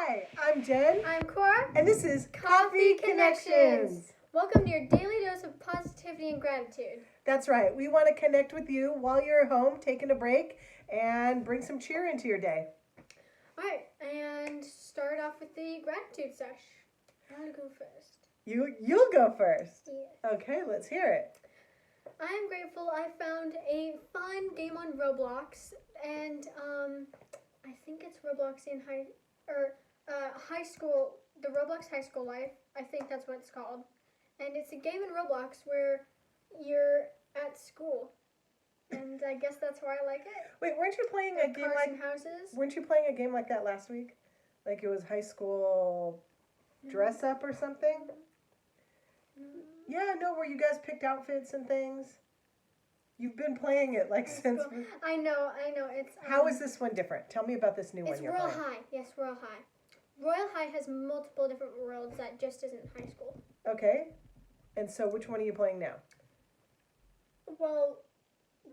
Hi, I'm Jen. I'm Cora. And this is Coffee Connections. Welcome to your daily dose of positivity and gratitude. That's right. We want to connect with you while you're home, taking a break, and bring some cheer into your day. All right, and start off with the gratitude sesh. I'll go first. You'll go first. Yeah. Okay, let's hear it. I am grateful I found a fun game on Roblox, and I think it's Roblox in high school, the Roblox High School Life. I think that's what it's called. And it's a game in Roblox where you're at school. And I guess that's why I like it. Wait, weren't you playing a game like houses? Weren't you playing a game like that last week? Like it was high school dress up or something? Yeah, no, where you guys picked outfits and things. You've been playing it like since. I know. It's. How is this one different? Tell me about this new one you're playing. playing. It's Royal High. Yes, Royal High. Royal High has multiple different worlds that just isn't high school. Okay. And so which one are you playing now? Well,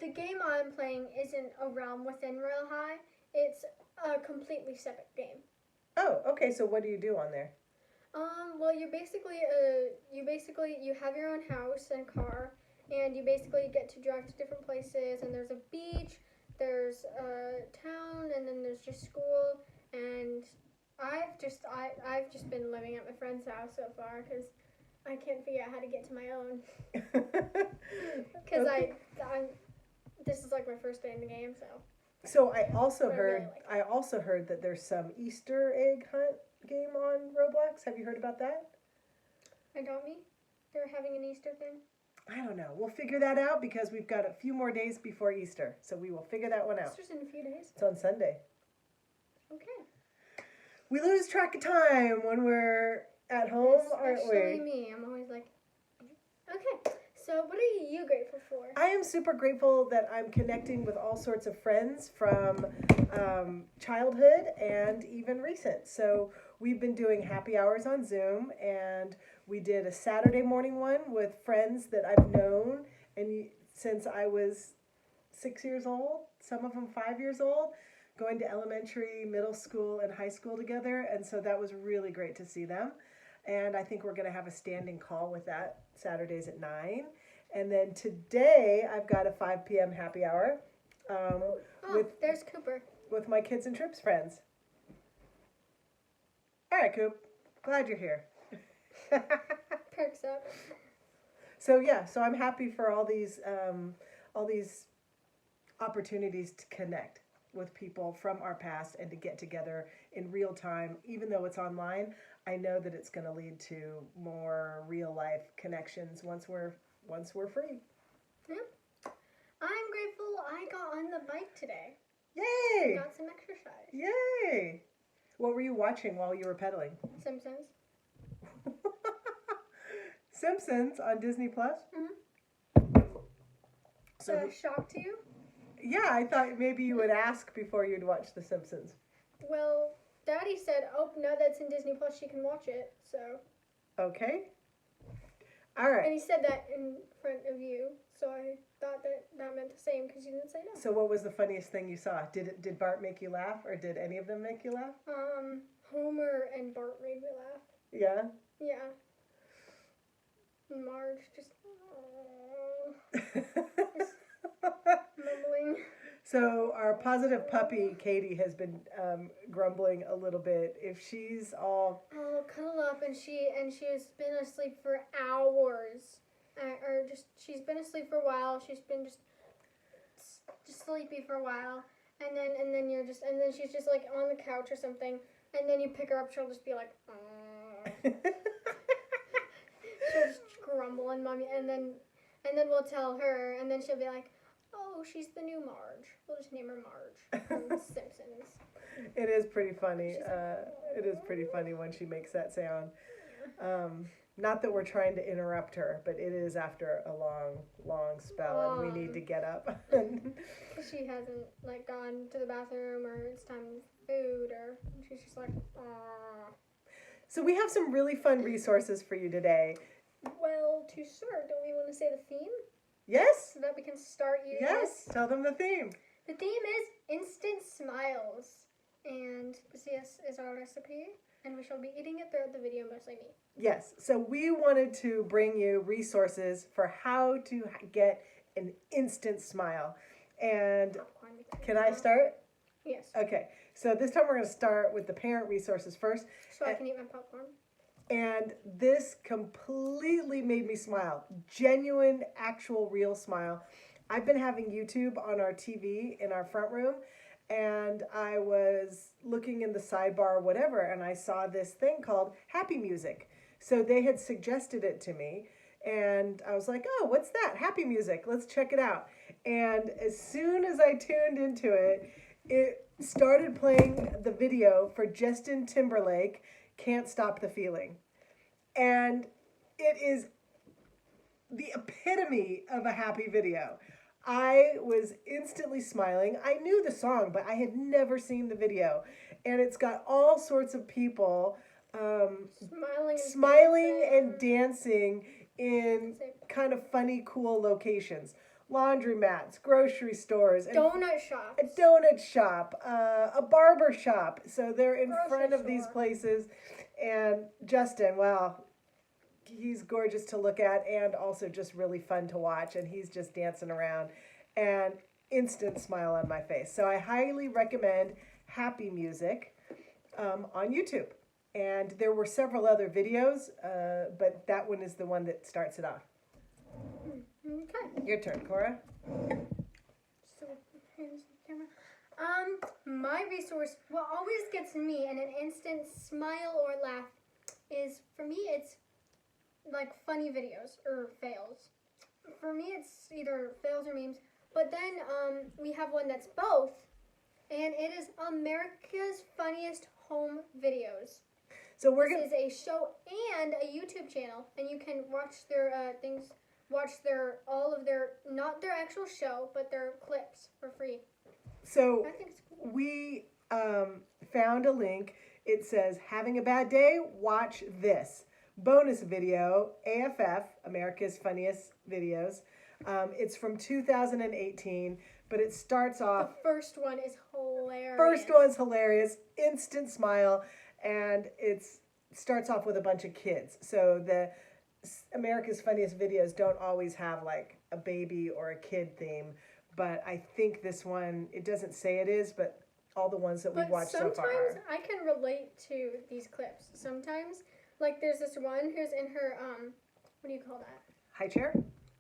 the game I'm playing isn't a realm within Royal High. It's a completely separate game. Oh, okay. So what do you do on there? Well, you have your own house and car, and you basically get to drive to different places. And there's a beach, there's a town, and then there's just school. And I've just been living at my friend's house so far because I can't figure out how to get to my own. Because Okay. This is like my first day in the game, so. So I also But I heard really like it. I also heard that there's some Easter egg hunt game on Roblox. Have you heard about that? I got me. They're having an Easter thing. I don't know. We'll figure that out because we've got a few more days before Easter. So we will figure that one out. Easter's in a few days. It's on Sunday. Okay. We lose track of time when we're at home, aren't Especially we? me. I'm always like, okay. So what are you grateful for? I am super grateful that I'm connecting with all sorts of friends from childhood and even recent. So we've been doing happy hours on Zoom, and we did a Saturday morning one with friends that I've known since I was 6 years old, some of them 5 years old, going to elementary, middle school, and high school together. And so that was really great to see them. And I think we're going to have a standing call with that Saturdays at 9. And then today I've got a 5 p.m. happy hour There's Cooper. with my Kids and Trips friends. All right, Coop. Glad you're here. Perks up. So I'm happy for all these opportunities to connect with people from our past and to get together in real time. Even though it's online, I know that it's going to lead to more real life connections once we're free. Yeah. I'm grateful I got on the bike today. Yay! Got some exercise. Yay! What were you watching while you were pedaling? Simpsons. Simpsons on Disney Plus. Mm-hmm. So Shock to you? yeah, I thought maybe you would ask before you'd watch The Simpsons. Well, Daddy said, "Oh, now that's in Disney Plus, she can watch it." So. Okay. All right. And he said that in front of you, so I thought that meant the same because you didn't say no. So what was the funniest thing you saw? Did Bart make you laugh, or did any of them make you laugh? Homer and Bart made me laugh. Yeah. Yeah. And Marge just mumbling. So our positive puppy Katie has been grumbling a little bit. If she's all Cuddle up, and she has been asleep for hours, she's been asleep for a while. She's been just sleepy for a while, and then she's just like on the couch or something, and then you pick her up, she'll just be like, she'll just grumble and mommy, and then we'll tell her, and then she'll be like, oh, she's the new Marge. We'll just name her Marge from The Simpsons. It is pretty funny. It is pretty funny when she makes that sound. Not that we're trying to interrupt her, but it is after a long spell, and we need to get up. She hasn't like gone to the bathroom, or it's time for food, or she's just like, ah. So we have some really fun resources for you today. Well, to start, don't we want to say the theme? Yes? So that we can start eating Yes. Tell them the theme. The theme is instant smiles. And this is our recipe, and we shall be eating it throughout the video, mostly me. Yes. So we wanted to bring you resources for how to get an instant smile. And can I start? Yes. Okay. So this time we're going to start with the parent resources first. So I can eat my popcorn. And this completely made me smile. Genuine, actual, real smile. I've been having YouTube on our TV in our front room, and I was looking in the sidebar or whatever, and I saw this thing called Happy Music. So they had suggested it to me, and I was like, oh, what's that? Happy Music. Let's check it out. And as soon as I tuned into it, it started playing the video for Justin Timberlake, Can't Stop the Feeling. And it is the epitome of a happy video. I was instantly smiling. I knew the song, but I had never seen the video. And it's got all sorts of people smiling and dancing in kind of funny, cool locations. Laundromats, grocery stores, donut shops, a donut shop, a barber shop. So they're in front of these places. And Justin, wow, he's gorgeous to look at and also just really fun to watch. And he's just dancing around and instant smile on my face. So I highly recommend Happy Music on YouTube. And there were several other videos, but that one is the one that starts it off. Okay. Your turn, Cora. So, hands on the camera. My resource, what always gets me in an instant smile or laugh is, for me, it's like funny videos or fails. For me, it's either fails or memes. But then we have one that's both, and it is America's Funniest Home Videos. So this is a show and a YouTube channel, and you can watch their things. Watch all of their, not their actual show, but their clips for free. So I think it's cool. We found a link. It says, having a bad day? Watch this. Bonus video, AFF, America's Funniest Videos. It's from 2018, but it starts off. The first one is hilarious. First one's hilarious. Instant smile. And it starts off with a bunch of kids. So the America's Funniest Videos don't always have like a baby or a kid theme, but I think this one, it doesn't say it is, but all the ones that we've watched so far. Sometimes I can relate to these clips. Sometimes, like there's this one who's in her what do you call that? High chair?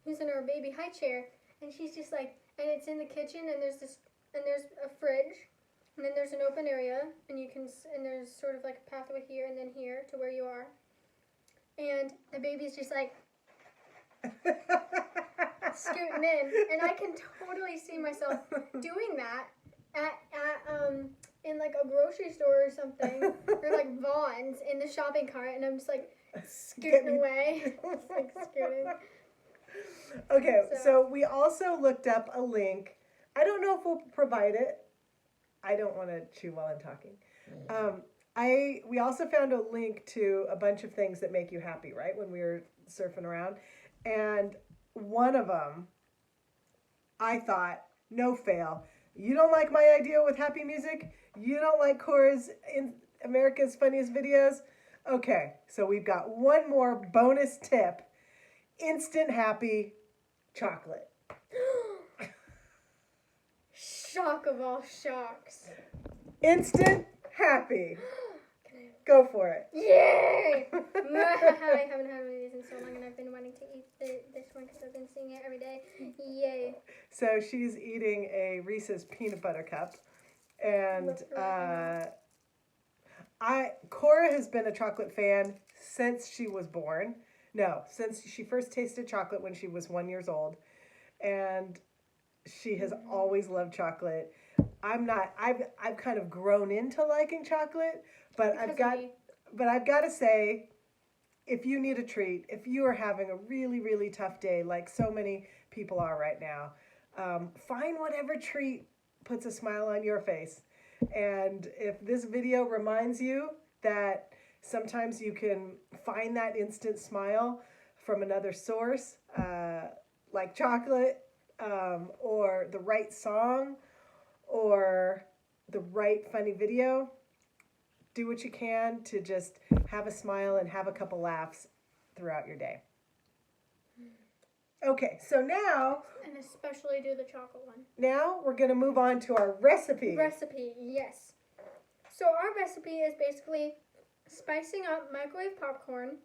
Who's in her baby high chair, and she's just like, and it's in the kitchen, and there's a fridge, and then there's an open area, and there's sort of like a pathway here and then here to where you are. And the baby's just like scooting in, and I can totally see myself doing that at in like a grocery store or something, or like Vaughn's in the shopping cart, and I'm just like scooting away, just like scooting. Okay, so we also looked up a link. I don't know if we'll provide it. I don't want to chew while I'm talking. We also found a link to a bunch of things that make you happy, right? When we were surfing around. And one of them, I thought, no fail. You don't like my idea with Happy Music? You don't like Cora's in America's Funniest Videos? Okay, so we've got one more bonus tip. Instant happy chocolate. Shock of all shocks. Instant happy. Go for it. Yay! I haven't had one of these in so long, and I've been wanting to eat this one because I've been seeing it every day. Yay. So she's eating a Reese's peanut butter cup. And Cora has been a chocolate fan since she was born. No, since she first tasted chocolate when she was 1 year old. And she has always loved chocolate. I've kind of grown into liking chocolate, but I've got to say, if you need a treat, if you are having a really, really tough day, like so many people are right now, find whatever treat puts a smile on your face. And if this video reminds you that sometimes you can find that instant smile from another source, like chocolate, or the right song, or the right funny video, do what you can to just have a smile and have a couple laughs throughout your day. Okay, so now... And especially do the chocolate one. Now we're going to move on to our recipe. Recipe, yes. So our recipe is basically spicing up microwave popcorn.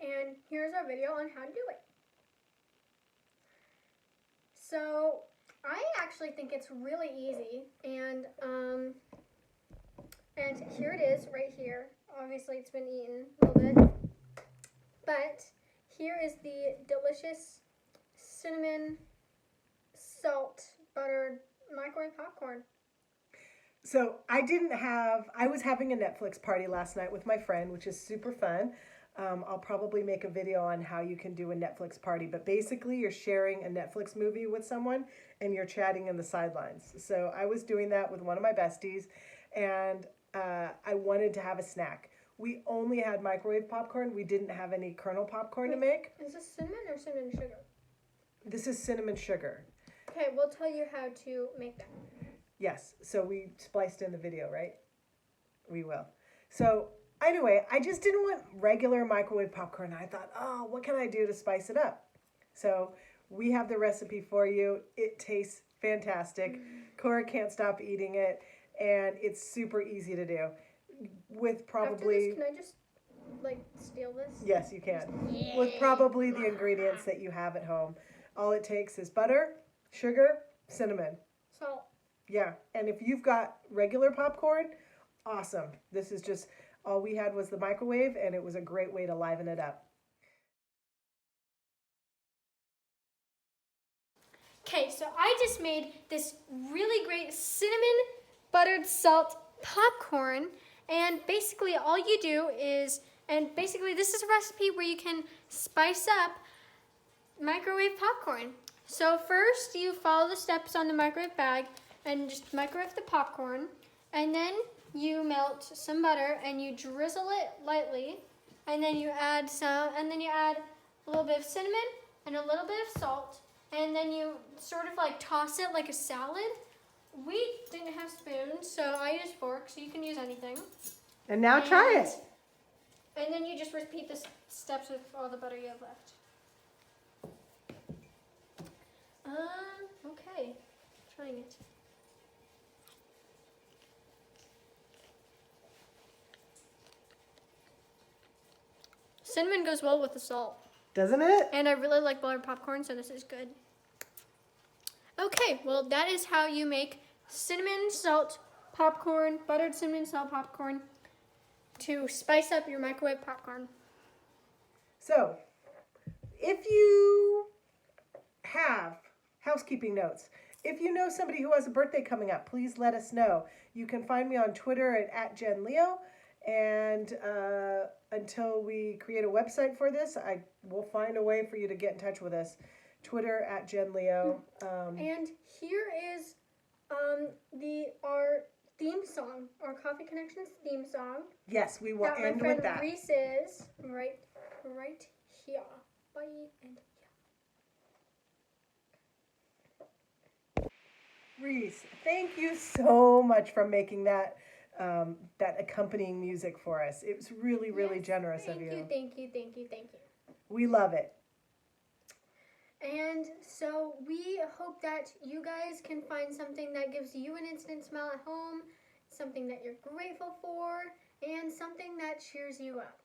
And here's our video on how to do it. So I actually think it's really easy. And here it is right here. Obviously it's been eaten a little bit. But here is the delicious cinnamon salt buttered microwave popcorn. So I was having a Netflix party last night with my friend, which is super fun. I'll probably make a video on how you can do a Netflix party, but basically you're sharing a Netflix movie with someone and you're chatting in the sidelines. So I was doing that with one of my besties, and I wanted to have a snack. We only had microwave popcorn. We didn't have any kernel popcorn to make. Is this cinnamon or cinnamon sugar? This is cinnamon sugar. Okay, we'll tell you how to make that. Yes, so we spliced in the video, right? We will. So anyway, I just didn't want regular microwave popcorn. I thought, oh, what can I do to spice it up? So we have the recipe for you. It tastes fantastic. Cora can't stop eating it, and it's super easy to do. With probably... After this, can I just, steal this? Yes, you can. Yeah. With probably the ingredients that you have at home. All it takes is butter, sugar, cinnamon. Salt. Yeah, and if you've got regular popcorn, awesome. This is just, all we had was the microwave, and it was a great way to liven it up. Okay, so I just made this really great cinnamon buttered salt popcorn, and basically all you do is, this is a recipe where you can spice up microwave popcorn. So first you follow the steps on the microwave bag and just microwave the popcorn, and then you melt some butter and you drizzle it lightly, and then you add a little bit of cinnamon and a little bit of salt, and then you sort of toss it like a salad. We didn't have spoons, so I used forks, so you can use anything. And now try it. And then you just repeat the steps with all the butter you have left. Okay, trying it. Cinnamon goes well with the salt. Doesn't it? And I really like buttered popcorn, so this is good. Okay, well that is how you make cinnamon salt popcorn, buttered cinnamon salt popcorn to spice up your microwave popcorn. So, if you have housekeeping notes, if you know somebody who has a birthday coming up, please let us know. You can find me on Twitter at @JenLeo, and until we create a website for this, I will find a way for you to get in touch with us. Twitter @JenLeo. And here is our theme song, our Coffee Connections theme song. Yes, we will that end my friend with that. Reece is right here. Bye and Reece, thank you so much for making that that accompanying music for us. It was really, really generous of you. Thank you. We love it. And so we hope that you guys can find something that gives you an instant smile at home, something that you're grateful for, and something that cheers you up.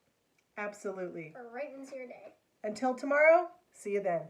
Absolutely. Or brightens your day. Until tomorrow, see you then.